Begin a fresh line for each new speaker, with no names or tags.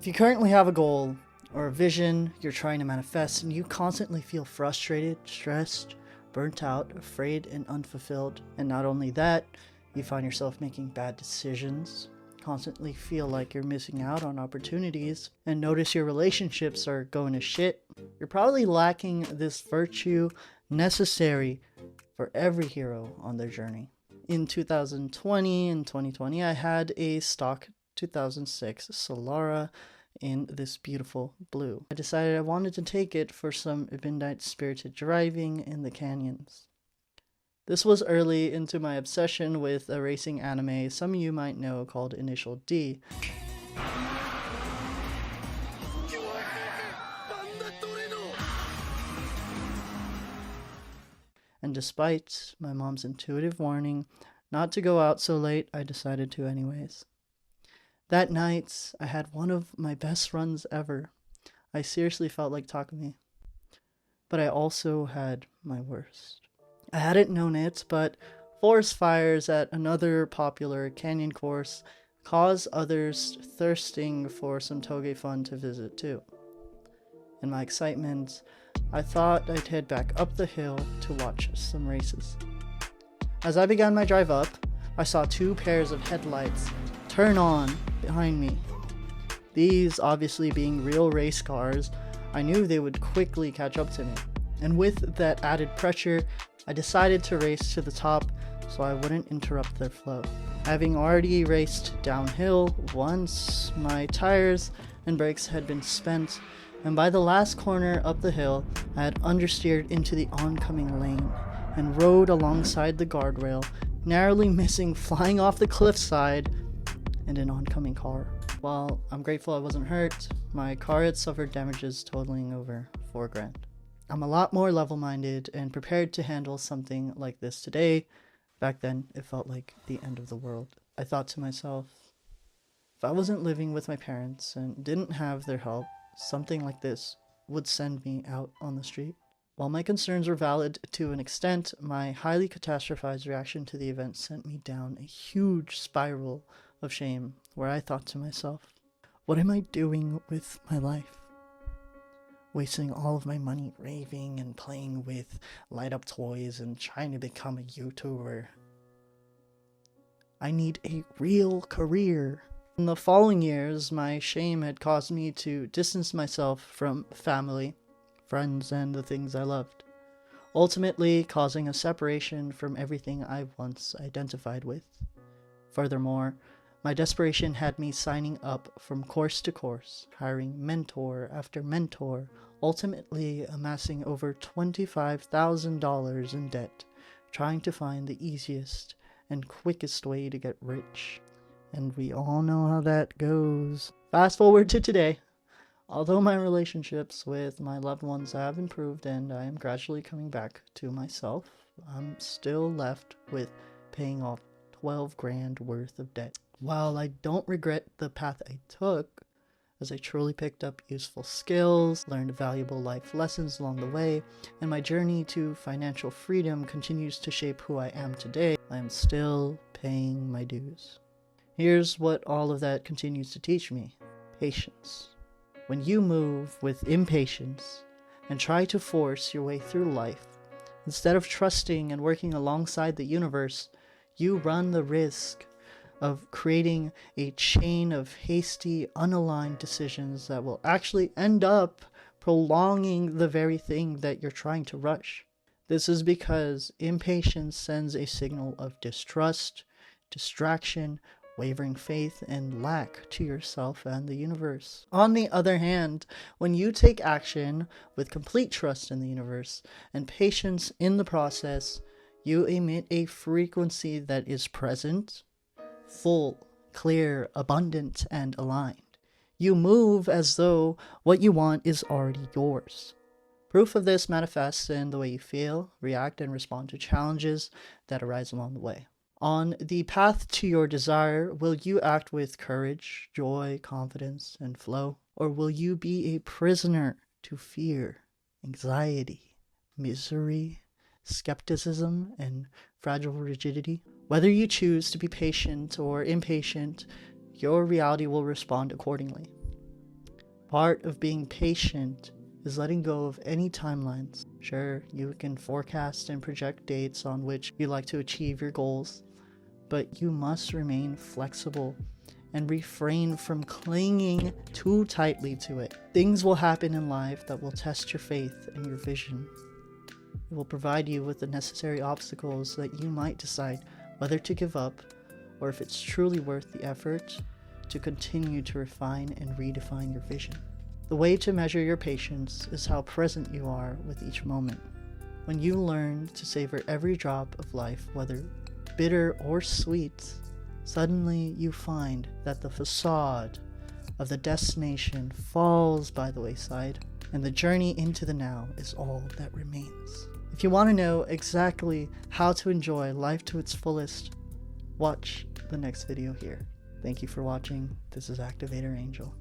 If you currently have a goal or a vision you're trying to manifest and you constantly feel frustrated, stressed, burnt out, afraid, and unfulfilled, and not only that, you find yourself making bad decisions, constantly feel like you're missing out on opportunities, and notice your relationships are going to shit, you're probably lacking this virtue necessary for every hero on their journey. In 2020 and 2020, I had a stock 2006 Solara in this beautiful blue. I decided I wanted to take it for some midnight spirited driving in the canyons. This was early into my obsession with a racing anime some of you might know called Initial D. And despite my mom's intuitive warning not to go out so late, I decided to anyways. That night, I had one of my best runs ever. I seriously felt like Takumi. But I also had my worst. I hadn't known it, but forest fires at another popular canyon course cause others thirsting for some toge fun to visit too. In my excitement, I thought I'd head back up the hill to watch some races. As I began my drive up, I saw two pairs of headlights turn on behind me. These obviously being real race cars, I knew they would quickly catch up to me. And with that added pressure, I decided to race to the top so I wouldn't interrupt their flow. Having already raced downhill once, my tires and brakes had been spent, and by the last corner up the hill, I had understeered into the oncoming lane and rode alongside the guardrail, narrowly missing flying off the cliffside and an oncoming car. While I'm grateful I wasn't hurt, my car had suffered damages totaling over $4,000. I'm a lot more level-minded and prepared to handle something like this today. Back then, it felt like the end of the world. I thought to myself, if I wasn't living with my parents and didn't have their help, something like this would send me out on the street. While my concerns were valid to an extent, my highly catastrophized reaction to the event sent me down a huge spiral of shame where I thought to myself, what am I doing with my life? Wasting all of my money raving and playing with light-up toys and trying to become a YouTuber. I need a real career. In the following years, my shame had caused me to distance myself from family, friends, and the things I loved, ultimately causing a separation from everything I once identified with. Furthermore, my desperation had me signing up from course to course, hiring mentor after mentor, ultimately amassing over $25,000 in debt, trying to find the easiest and quickest way to get rich. And we all know how that goes. Fast forward to today. Although my relationships with my loved ones have improved and I am gradually coming back to myself, I'm still left with paying off $12,000 worth of debt. While I don't regret the path I took, as I truly picked up useful skills, learned valuable life lessons along the way, and my journey to financial freedom continues to shape who I am today, I am still paying my dues. Here's what all of that continues to teach me: patience. When you move with impatience and try to force your way through life, instead of trusting and working alongside the universe, you run the risk of creating a chain of hasty, unaligned decisions that will actually end up prolonging the very thing that you're trying to rush. This is because impatience sends a signal of distrust, distraction, wavering faith, and lack to yourself and the universe. On the other hand, when you take action with complete trust in the universe and patience in the process, you emit a frequency that is present, full, clear, abundant, and aligned. You move as though what you want is already yours. Proof of this manifests in the way you feel, react, and respond to challenges that arise along the way. On the path to your desire, will you act with courage, joy, confidence, and flow? Or will you be a prisoner to fear, anxiety, misery, skepticism, and fragile rigidity? Whether you choose to be patient or impatient, your reality will respond accordingly. Part of being patient is letting go of any timelines. Sure, you can forecast and project dates on which you like to achieve your goals, but you must remain flexible and refrain from clinging too tightly to it. Things will happen in life that will test your faith and your vision. It will provide you with the necessary obstacles that you might decide whether to give up or if it's truly worth the effort to continue to refine and redefine your vision. The way to measure your patience is how present you are with each moment. When you learn to savor every drop of life, whether bitter or sweet, suddenly you find that the facade of the destination falls by the wayside, and the journey into the now is all that remains. If you want to know exactly how to enjoy life to its fullest, watch the next video here. Thank you for watching. This is Activator Angel.